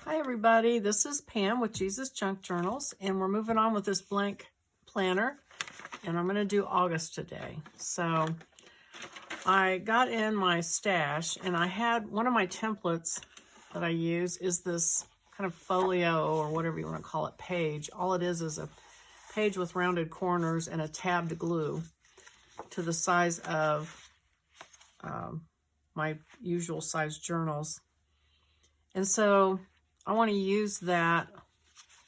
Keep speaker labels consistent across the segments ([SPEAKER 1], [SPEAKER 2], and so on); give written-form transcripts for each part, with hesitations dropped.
[SPEAKER 1] Hi everybody, this is Pam with Jesus Junk Journals, and we're moving on with this blank planner, and I'm going to do August today. So I got in my stash, and I had one of my templates that I use is this kind of folio, or whatever you want to call it, page. All it is a page with rounded corners and a tab to glue to the size of my usual size journals. And so I want to use that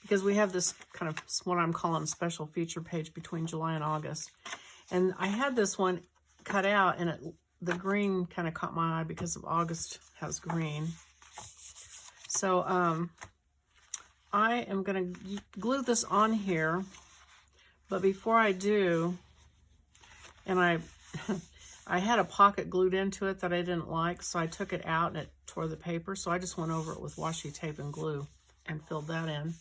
[SPEAKER 1] because we have this kind of what I'm calling special feature page between July and August. And I had this one cut out, and the green kind of caught my eye because of August has green. So I am going to glue this on here, but before I do, and I had a pocket glued into it that I didn't like, so I took it out and it tore the paper. So I just went over it with washi tape and glue and filled that in.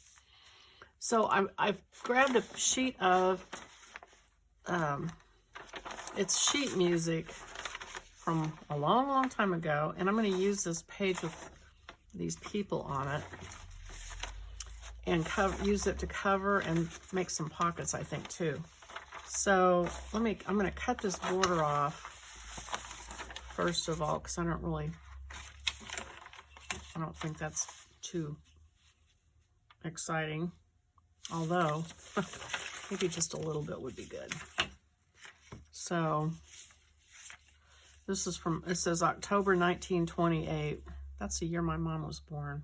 [SPEAKER 1] So I've grabbed a sheet of, it's sheet music from a long, long time ago. And I'm going to use this page with these people on it and use it to cover and make some pockets, I think, too. So I'm going to cut this border off first of all, because I don't think that's too exciting, although maybe just a little bit would be good. So this is from, it says October 1928. That's the year my mom was born.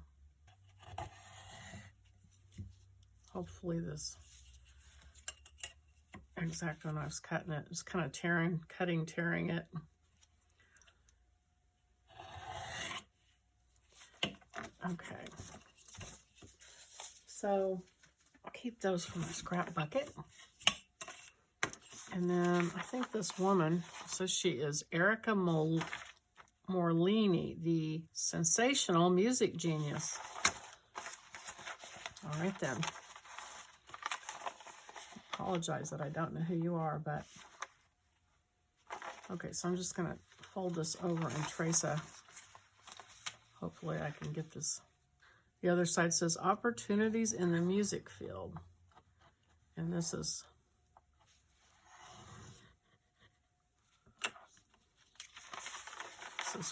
[SPEAKER 1] Hopefully this exact when I was cutting it, it's kind of tearing it. Okay, so I'll keep those for my scrap bucket. And then I think this woman says she is Erica Morlini, the sensational music genius. All right then. Apologize that I don't know who you are, but okay, so I'm just gonna fold this over and trace hopefully I can get this. The other side says opportunities in the music field, and this is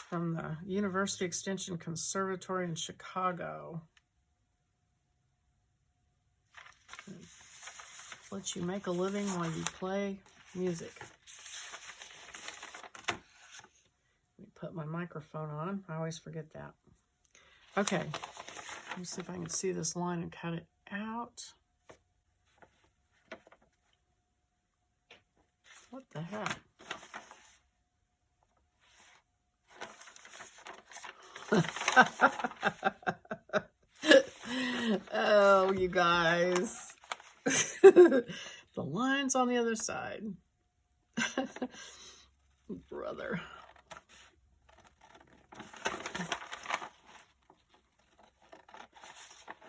[SPEAKER 1] from the University Extension Conservatory in Chicago. Let you make a living while you play music. Let me put my microphone on. I always forget that. Okay, let me see if I can see this line and cut it out. What the heck? Oh, you guys. The line's on the other side. Brother.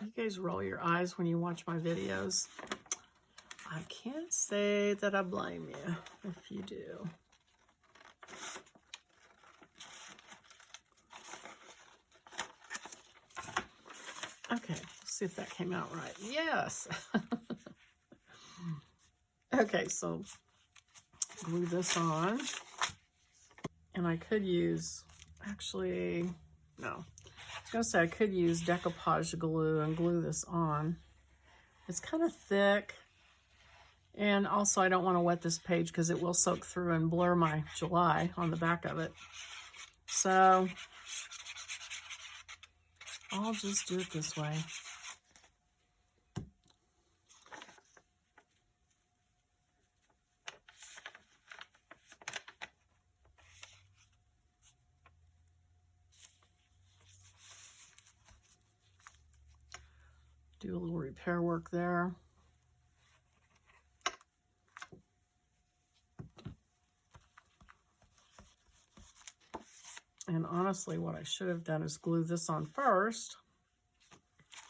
[SPEAKER 1] You guys roll your eyes when you watch my videos. I can't say that I blame you if you do. Okay, let's see if that came out right. Yes. Okay, so glue this on. And I could use, actually, no. I was going to say I could use decoupage glue and glue this on. It's kind of thick. And also I don't want to wet this page because it will soak through and blur my July on the back of it. So I'll just do it this way. Do a little repair work there. And honestly, what I should have done is glue this on first,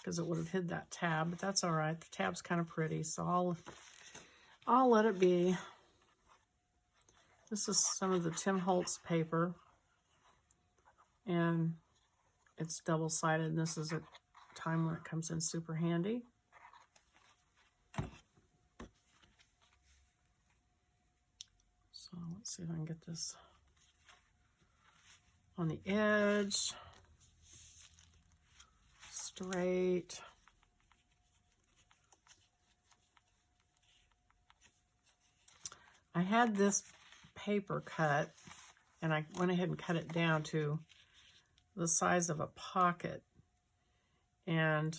[SPEAKER 1] because it would have hid that tab, but that's all right. The tab's kind of pretty, so I'll let it be. This is some of the Tim Holtz paper, and it's double-sided, and this is a time when it comes in super handy. So let's see if I can get this on the edge, straight. I had this paper cut, and I went ahead and cut it down to the size of a pocket. And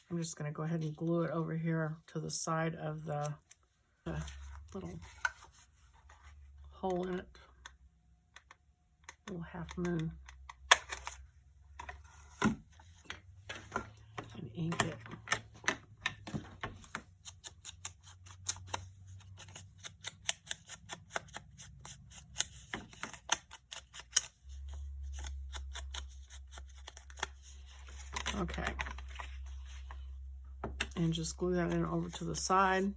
[SPEAKER 1] I'm just going to go ahead and glue it over here to the side of the little hole in it, little half moon, and ink it. Okay, and just glue that in over to the side.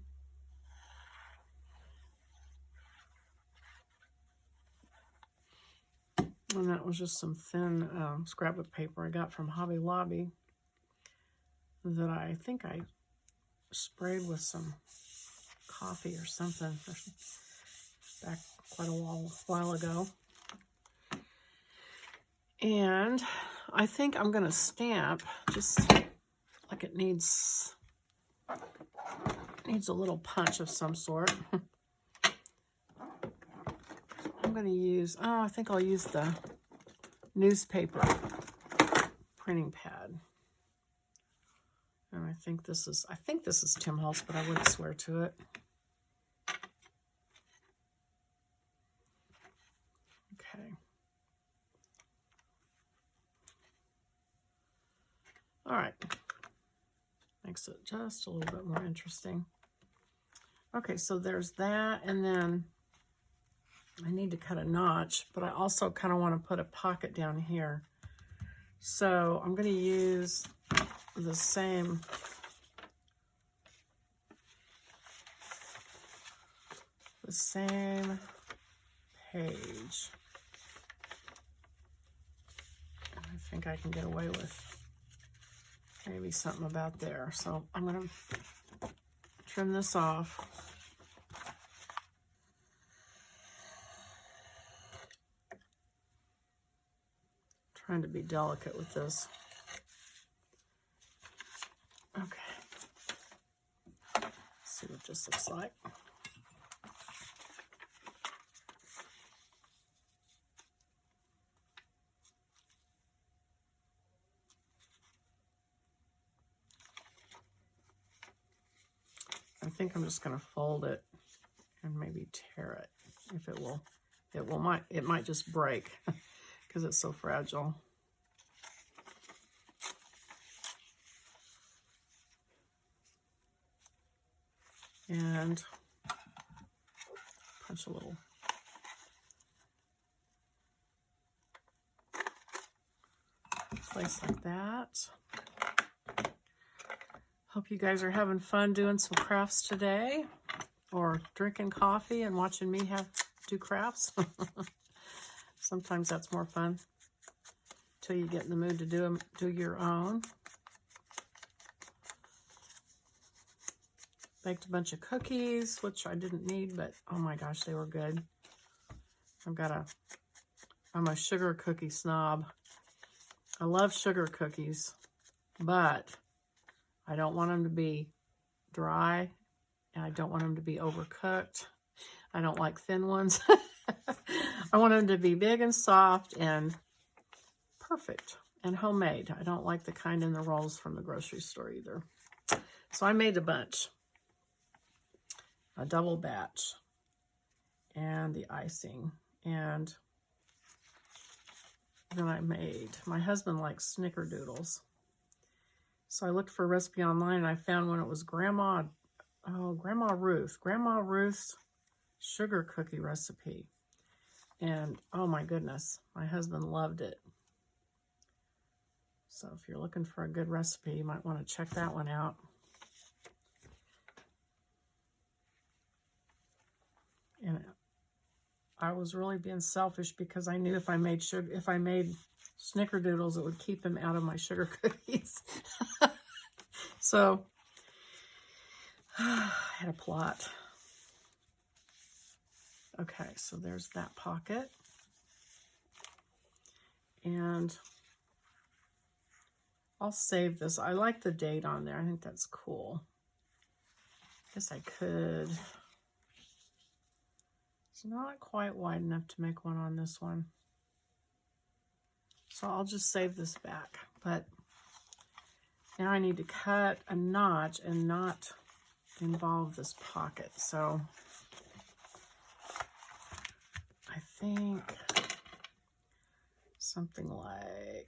[SPEAKER 1] And that was just some thin scrapbook paper I got from Hobby Lobby that I think I sprayed with some coffee or something back quite a while ago. And I think I'm going to stamp just like it needs a little punch of some sort. I'm going to use, I think I'll use the newspaper printing pad. And I think this is Tim Holtz, but I wouldn't swear to it. Okay. All right. Makes it just a little bit more interesting. Okay, so there's that, and then I need to cut a notch, but I also kind of want to put a pocket down here. So I'm going to use the same page. I think I can get away with maybe something about there. So I'm going to trim this off. Trying to be delicate with this. Okay. Let's see what this looks like. I think I'm just going to fold it and maybe tear it. If it might just break because it's so fragile. And punch a little place like that. Hope you guys are having fun doing some crafts today, or drinking coffee and watching me do crafts. Sometimes that's more fun till you get in the mood to do your own. Baked a bunch of cookies, which I didn't need, but oh my gosh, they were good. I'm a sugar cookie snob. I love sugar cookies, but I don't want them to be dry, and I don't want them to be overcooked. I don't like thin ones. I want them to be big and soft and perfect and homemade. I don't like the kind in the rolls from the grocery store either. So I made a bunch, a double batch, and the icing. And then my husband likes snickerdoodles. So I looked for a recipe online, and I found one. It was Grandma Ruth's sugar cookie recipe. And oh my goodness, my husband loved it. So if you're looking for a good recipe, you might want to check that one out. And I was really being selfish because I knew if I made snickerdoodles that would keep him out of my sugar cookies. So I had a plot. Okay, so there's that pocket. And I'll save this. I like the date on there. I think that's cool. I guess I could. It's not quite wide enough to make one on this one. So I'll just save this back. But now I need to cut a notch and not involve this pocket. So I think something like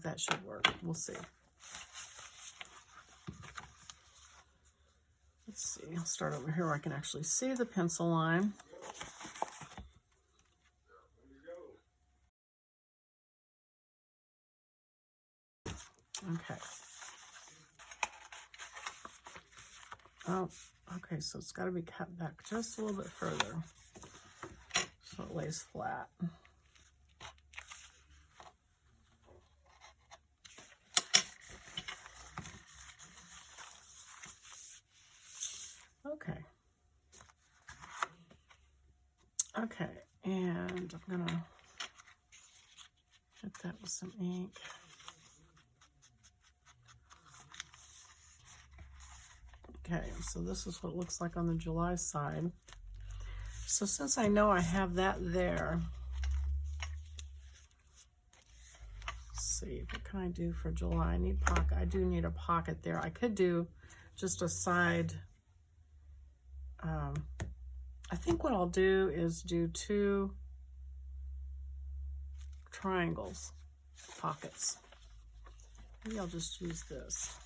[SPEAKER 1] that should work. We'll see. Let's see. I'll start over here where I can actually see the pencil line. Okay. Oh, okay, so it's got to be cut back just a little bit further so it lays flat. Okay. Okay, and I'm going to hit that with some ink. Okay, so this is what it looks like on the July side. So since I know I have that there, let's see, what can I do for July? I need pocket. I do need a pocket there. I could do just a side. I think what I'll do is do 2 triangles, pockets. Maybe I'll just use this.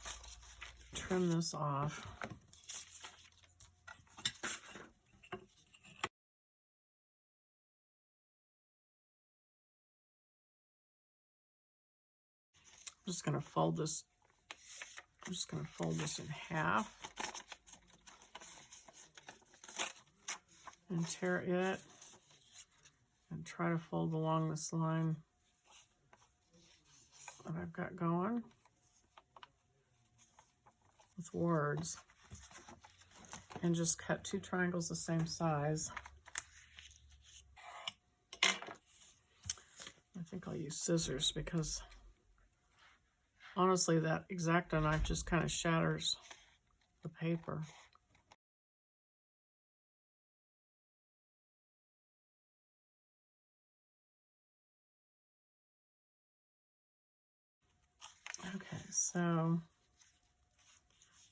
[SPEAKER 1] Trim this off. I'm just going to fold this. I'm just going to fold this in half and tear it and try to fold along this line that I've got going with words, and just cut 2 triangles the same size. I think I'll use scissors because honestly that X-Acto knife just kind of shatters the paper. Okay, so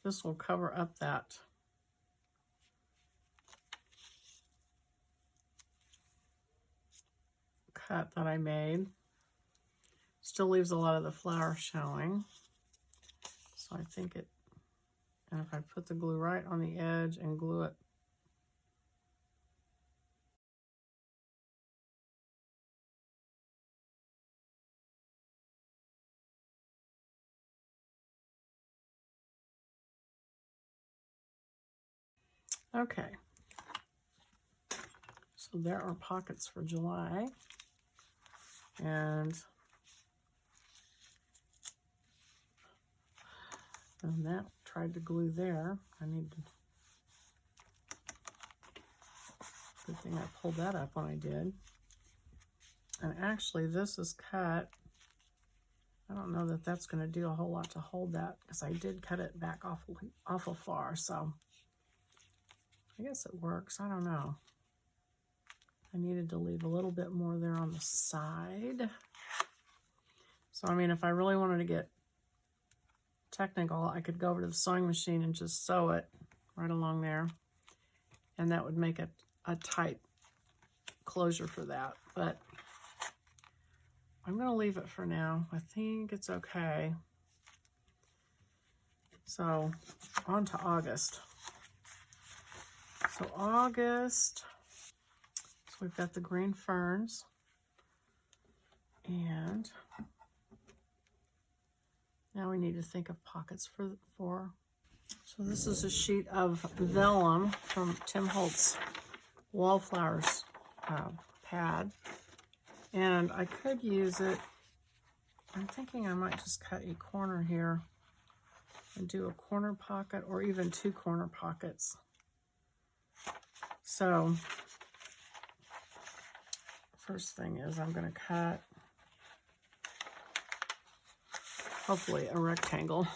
[SPEAKER 1] this will cover up that cut that I made. Still leaves a lot of the flower showing. So I think it, and if I put the glue right on the edge and glue it okay. So there are pockets for July. And that tried to glue there. I need to, good thing I pulled that up when I did. And actually this is cut. I don't know that that's going to do a whole lot to hold that because I did cut it back awful far. So I guess it works. I don't know. I needed to leave a little bit more there on the side. So, I mean, if I really wanted to get technical, I could go over to the sewing machine and just sew it right along there. And that would make it a tight closure for that. But I'm going to leave it for now. I think it's okay. So, on to August. So, August, so we've got the green ferns. And now we need to think of pockets for. So this is a sheet of vellum from Tim Holtz Wallflowers pad. And I could use it. I'm thinking I might just cut a corner here and do a corner pocket or even 2 corner pockets. So first thing is I'm going to cut hopefully a rectangle.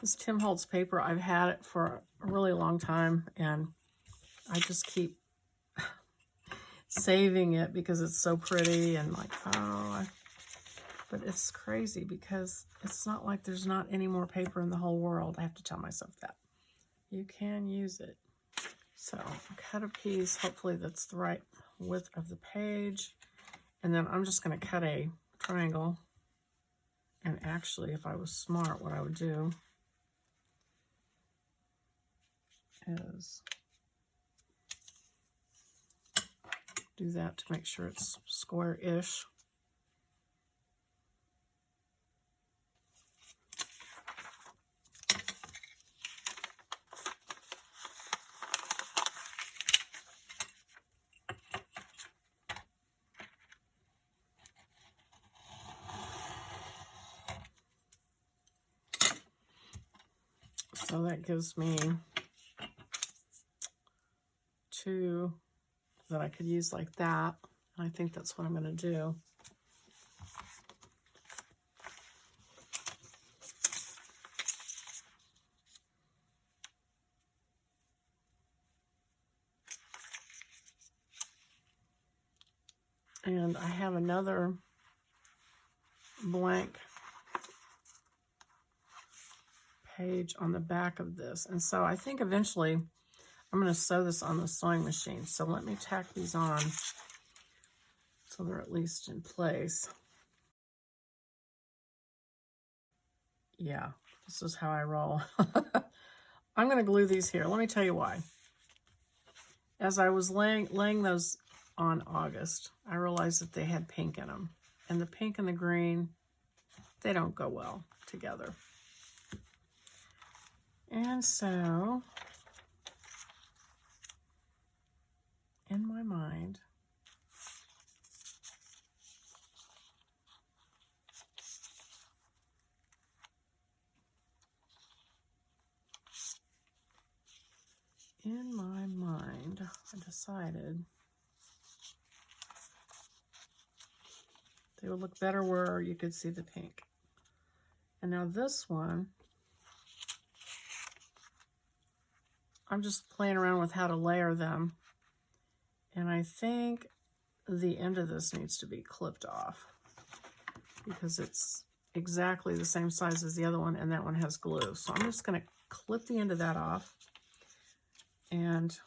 [SPEAKER 1] This Tim Holtz paper, I've had it for a really long time, and I just keep saving it because it's so pretty and like, but it's crazy because it's not like there's not any more paper in the whole world. I have to tell myself that. You can use it. So cut a piece, hopefully that's the right width of the page. And then I'm just going to cut a triangle. And actually, if I was smart, what I would do is do that to make sure it's square-ish. So that gives me 2 that I could use like that. And I think that's what I'm going to do. And I have another blank page on the back of this. And so I think eventually I'm going to sew this on the sewing machine. So let me tack these on so they're at least in place. Yeah, this is how I roll. I'm going to glue these here. Let me tell you why. As I was laying those on August, I realized that they had pink in them. And the pink and the green, they don't go well together. And so, in my mind, I decided they would look better where you could see the pink. And now this one, I'm just playing around with how to layer them. And I think the end of this needs to be clipped off because it's exactly the same size as the other one, and that one has glue. So I'm just going to clip the end of that off and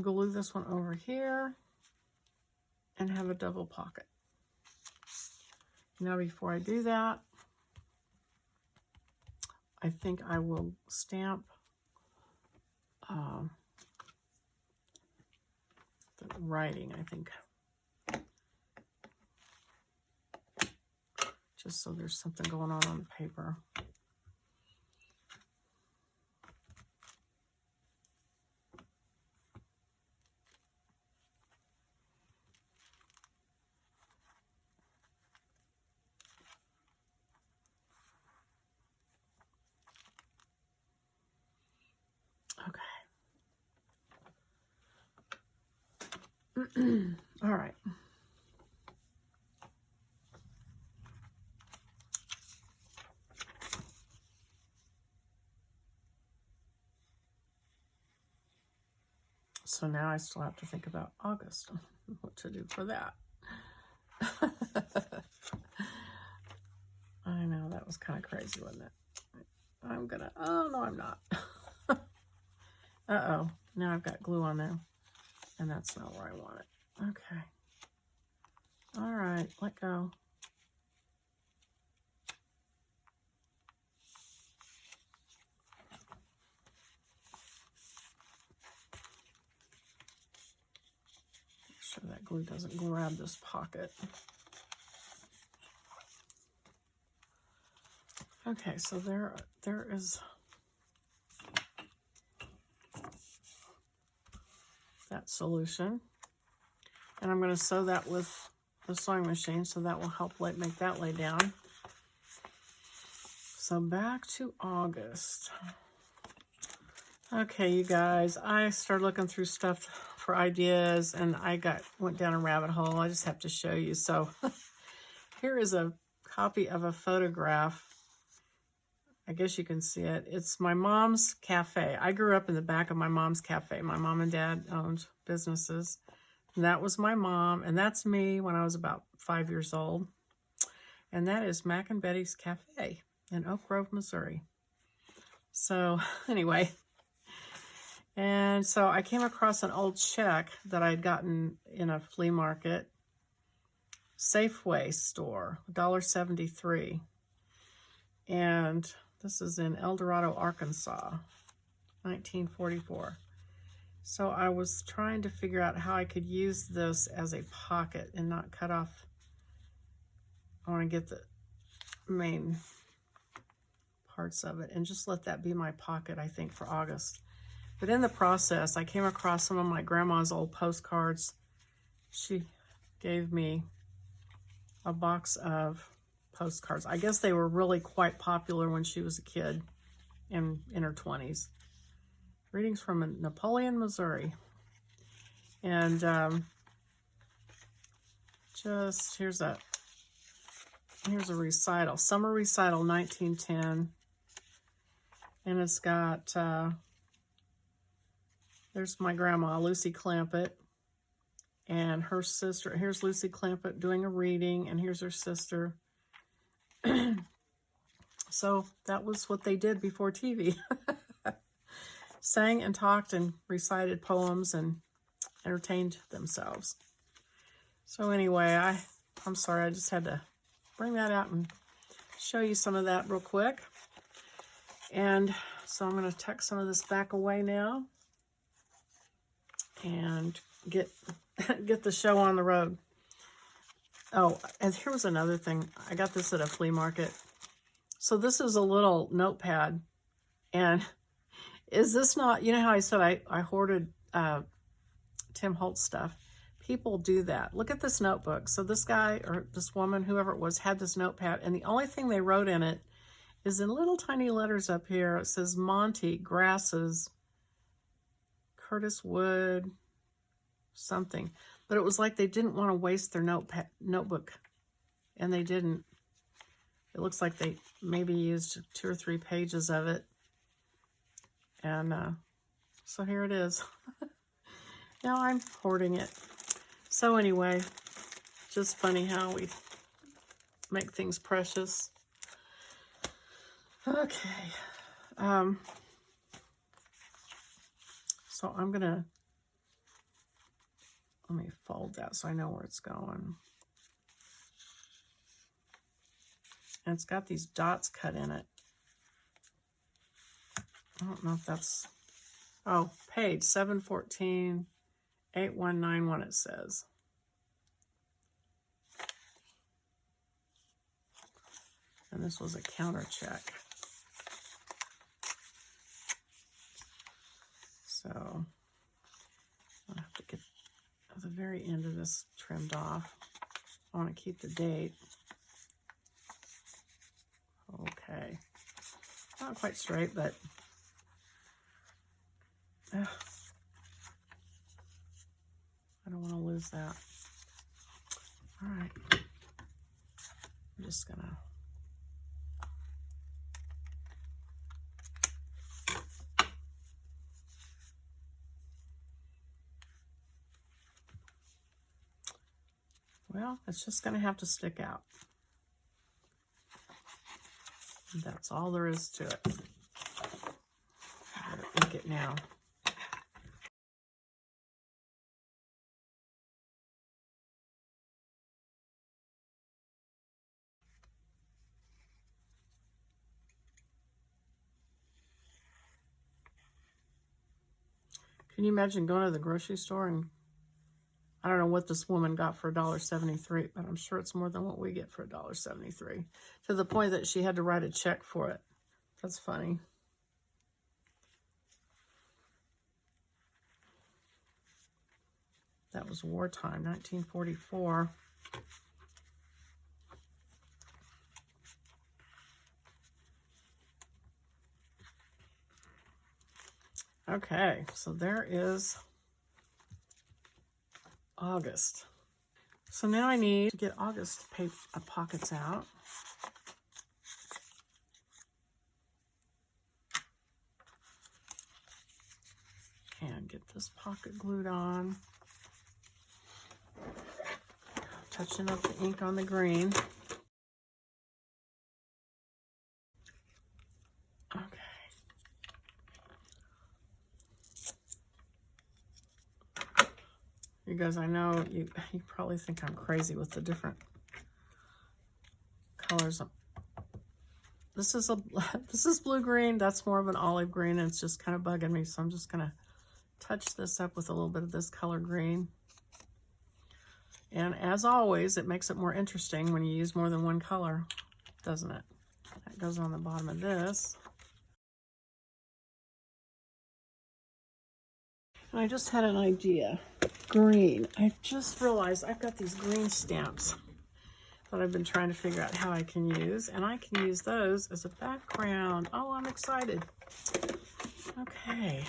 [SPEAKER 1] glue this one over here and have a double pocket. Now before I do that, I think I will stamp the writing, I think. Just so there's something going on the paper. All right. So now I still have to think about August, what to do for that. I know, that was kind of crazy, wasn't it? I'm gonna, oh no, I'm not. Uh-oh, now I've got glue on there, and that's not where I want it. Okay. All right, let go. sure that glue doesn't grab this pocket. Okay, so there is that solution. And I'm going to sew that with the sewing machine, so that will help make that lay down. So back to August. Okay, you guys, I started looking through stuff for ideas, and I went down a rabbit hole. I just have to show you. So here is a copy of a photograph. I guess you can see it. It's my mom's cafe. I grew up in the back of my mom's cafe. My mom and dad owned businesses. And that was my mom, and that's me when I was about 5 years old. And that is Mac and Betty's Cafe in Oak Grove, Missouri. So anyway, and so I came across an old check that I'd gotten in a flea market Safeway store, $1.73. And this is in El Dorado, Arkansas, 1944. So I was trying to figure out how I could use this as a pocket and not cut off. I want to get the main parts of it and just let that be my pocket, I think, for August. But in the process, I came across some of my grandma's old postcards. She gave me a box of postcards. I guess they were really quite popular when she was a kid in her 20s. Readings from Napoleon, Missouri. And here's a recital, summer recital 1910. And it's got, there's my grandma, Lucy Clampett, and her sister. Here's Lucy Clampett doing a reading, and here's her sister. So that was what they did before TV. Sang and talked and recited poems and entertained themselves. So anyway, I'm sorry, I just had to bring that out and show you some of that real quick. And so I'm going to tuck some of this back away now and get the show on the road. Oh, and here was another thing. I got this at a flea market. So this is a little notepad, and is this not, you know how I said I hoarded Tim Holtz stuff? People do that. Look at this notebook. So this guy or this woman, whoever it was, had this notepad, and the only thing they wrote in it is in little tiny letters up here. It says Monty, grasses, Curtis Wood, something. But it was like they didn't want to waste their notebook, and they didn't. It looks like they maybe used 2 or 3 pages of it. And so here it is. Now I'm hoarding it. So anyway, just funny how we make things precious. Okay. So I'm going to, let me fold that so I know where it's going. And it's got these dots cut in it. I don't know if that's, oh, page 714, 8191 it says. And this was a counter check. So I'll have to get the very end of this trimmed off. I want to keep the date. Okay. Not quite straight, but I don't want to lose that. All right. I'm just going to well, it's just going to have to stick out. That's all there is to it. I better ink it now. Can you imagine going to the grocery store and I don't know what this woman got for $1.73, but I'm sure it's more than what we get for $1.73. To the point that she had to write a check for it. That's funny. That was wartime, 1944. Okay, so there is August. So now I need to get August paper pockets out. And get this pocket glued on. Touching up the ink on the green. Okay. You guys, I know you probably think I'm crazy with the different colors. This is blue green. That's more of an olive green, and it's just kind of bugging me. So I'm just gonna touch this up with a little bit of this color green. And as always, it makes it more interesting when you use more than one color, doesn't it? That goes on the bottom of this. And I just had an idea. Green. I've just realized I've got these green stamps that I've been trying to figure out how I can use. And I can use those as a background. Oh, I'm excited. Okay.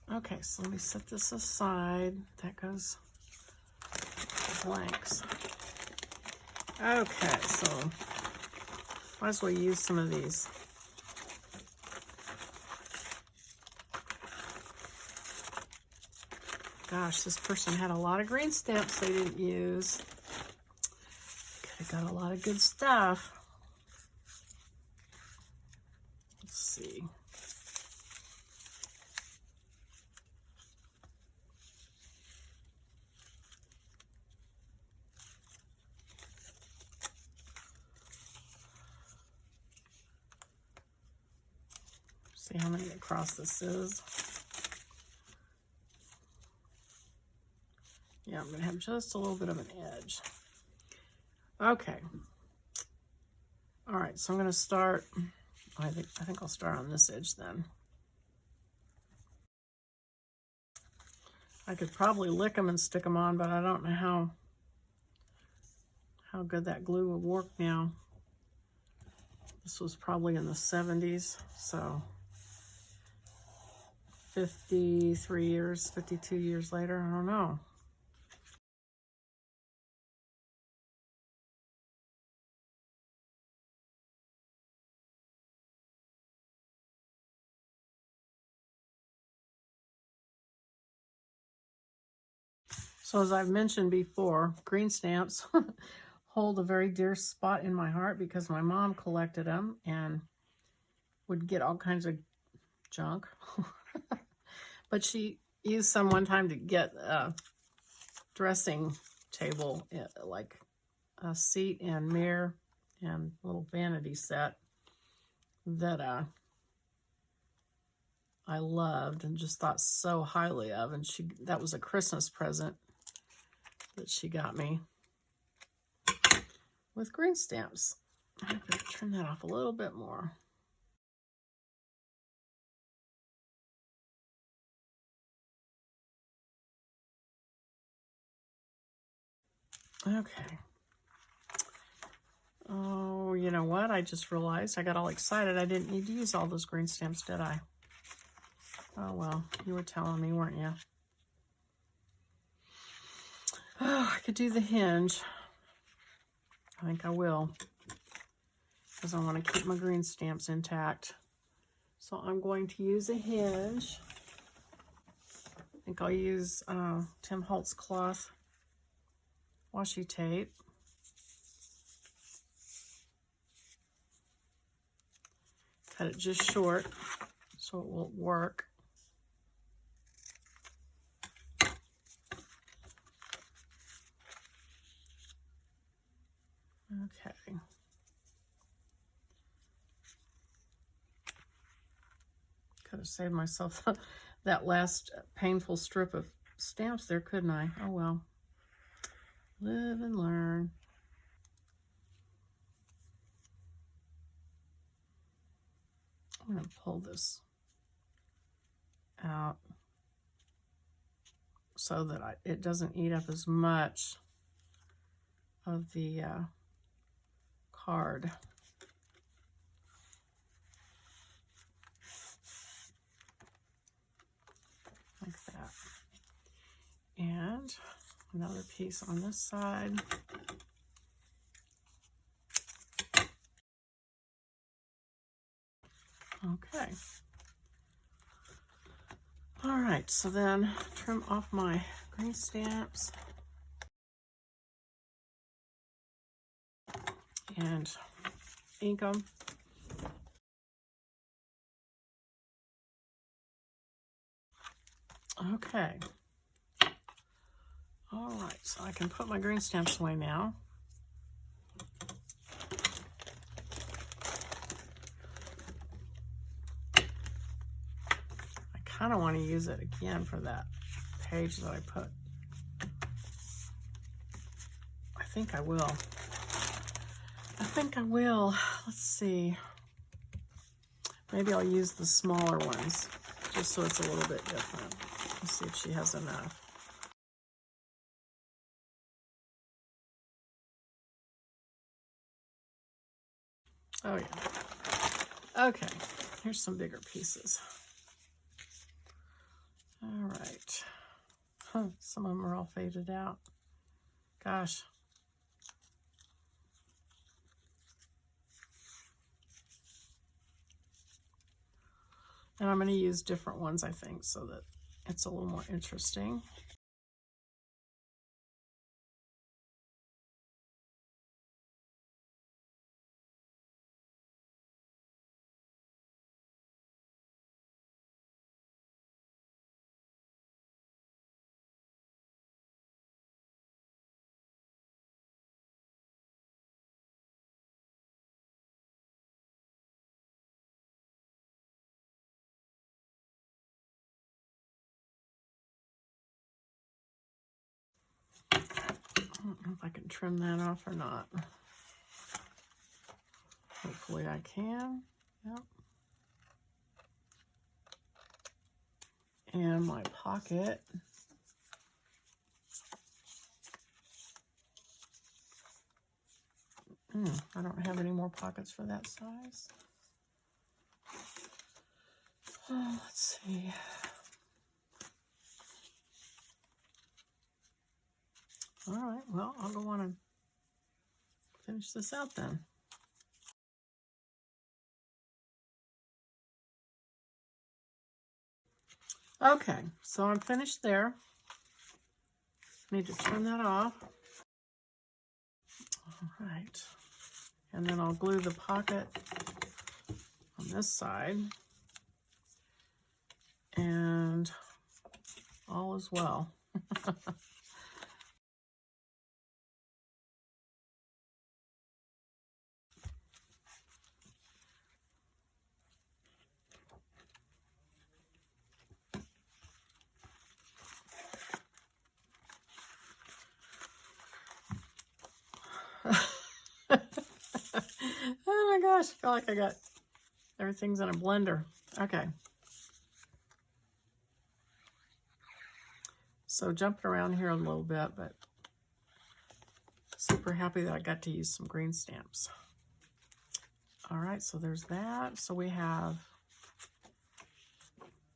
[SPEAKER 1] Okay, so let me set this aside. That goes blanks. Okay, so might as well use some of these. Gosh, this person had a lot of green stamps they didn't use. Could have got a lot of good stuff. Let's see. See how many across this is. Yeah, I'm going to have just a little bit of an edge. Okay. All right, so I'm going to start, I think I'll start on this edge then. I could probably lick them and stick them on, but I don't know how good that glue will work now. This was probably in the 70s, so 53 years, 52 years later, I don't know. So as I've mentioned before, green stamps hold a very dear spot in my heart because my mom collected them and would get all kinds of junk. But she used some one time to get a dressing table, like a seat and mirror and little vanity set that I loved and just thought so highly of. And that was a Christmas present that she got me with green stamps. I'm going to turn that off a little bit more. Okay. Oh, you know what? I just realized I got all excited. I didn't need to use all those green stamps, did I? Oh, well, you were telling me, weren't you? Oh, I could do the hinge. I think I will, because I want to keep my green stamps intact. So I'm going to use a hinge. I think I'll use Tim Holtz cloth washi tape. Cut it just short so it will work. Okay. Could have saved myself that last painful strip of stamps there, couldn't I? Oh well. Live and learn. I'm going to pull this out so that it doesn't eat up as much of the card. Like that. And another piece on this side. Okay. All right, so then trim off my green stamps and ink them. Okay. All right, so I can put my green stamps away now. I kind of want to use it again for that page that I put. I think I will. Let's see. Maybe I'll use the smaller ones just so it's a little bit different. Let's see if she has enough. Oh yeah. Okay, here's some bigger pieces. All right. Huh, some of them are all faded out. Gosh. And I'm going to use different ones, I think, so that it's a little more interesting. I don't know if I can trim that off or not. Hopefully I can. Yep. And my pocket. I don't have any more pockets for that size. Oh, let's see. All right, well, I'll go on and finish this out then. Okay, so I'm finished there. Need to turn that off. All right. And then I'll glue the pocket on this side. And all is well. Oh my gosh, I feel like I got everything's in a blender. Okay. So jumping around here a little bit, but super happy that I got to use some green stamps. All right, so there's that. So we have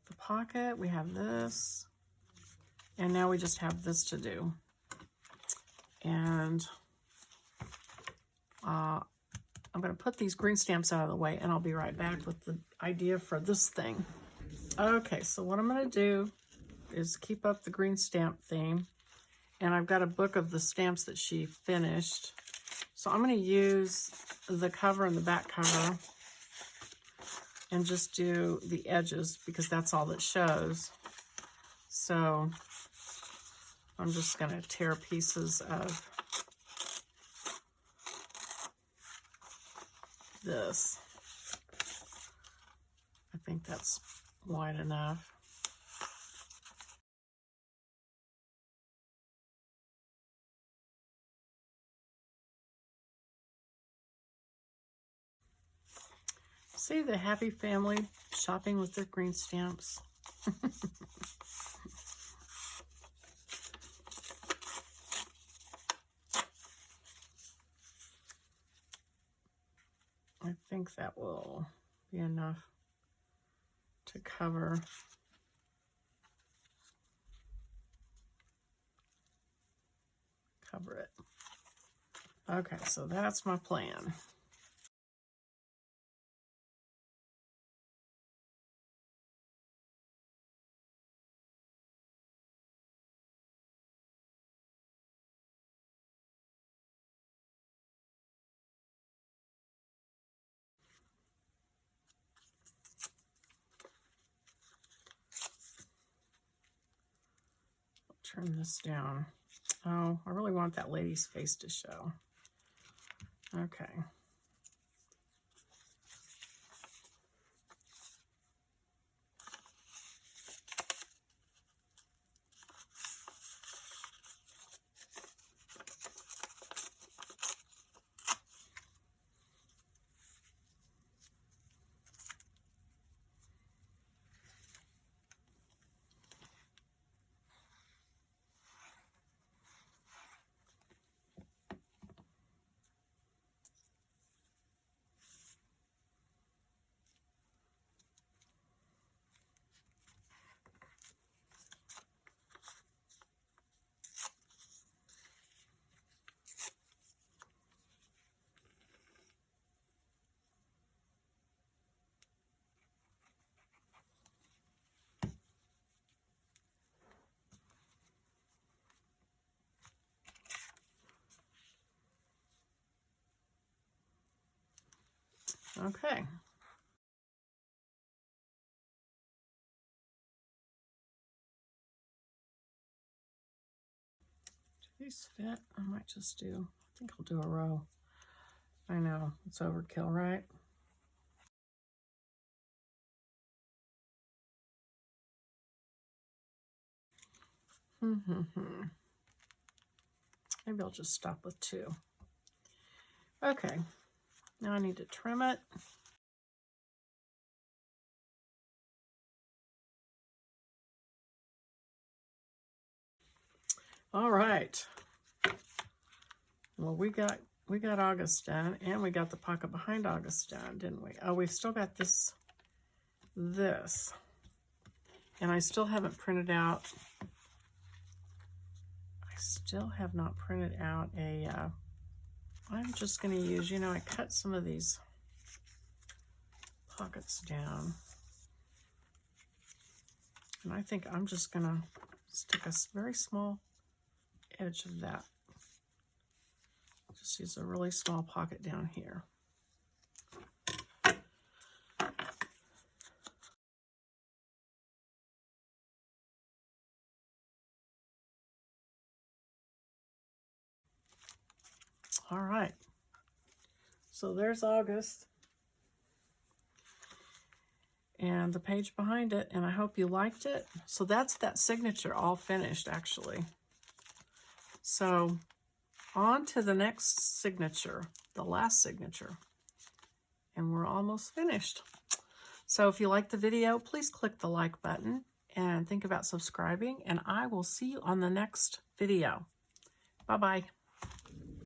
[SPEAKER 1] the pocket, we have this, and now we just have this to do. And I'm going to put these green stamps out of the way, and I'll be right back with the idea for this thing. Okay, so what I'm going to do is keep up the green stamp theme, and I've got a book of the stamps that she finished. So I'm going to use the cover and the back cover and just do the edges because that's all that shows. So I'm just going to tear pieces of this. I think that's wide enough. See the happy family shopping with their green stamps. I think that will be enough to cover it. Okay, so that's my plan. Turn this down. Oh, I really want that lady's face to show. Okay. Okay. Do these fit? I might just do, I think I'll do a row. I know, it's overkill, right? Maybe I'll just stop with 2. Okay, now I need to trim it. All right. Well, we got August done, and we got the pocket behind August done, didn't we? Oh, we've still got this, and I still haven't printed out. I still have not printed out a. I'm just going to use. I cut some of these pockets down, and I think I'm just going to stick a very small edge of that. Just use a really small pocket down here. All right. So there's August and the page behind it, and I hope you liked it. So that's that signature all finished, actually. So on to the next signature, the last signature, and we're almost finished. So if you like the video, please click the like button and think about subscribing, and I will see you on the next video. Bye-bye.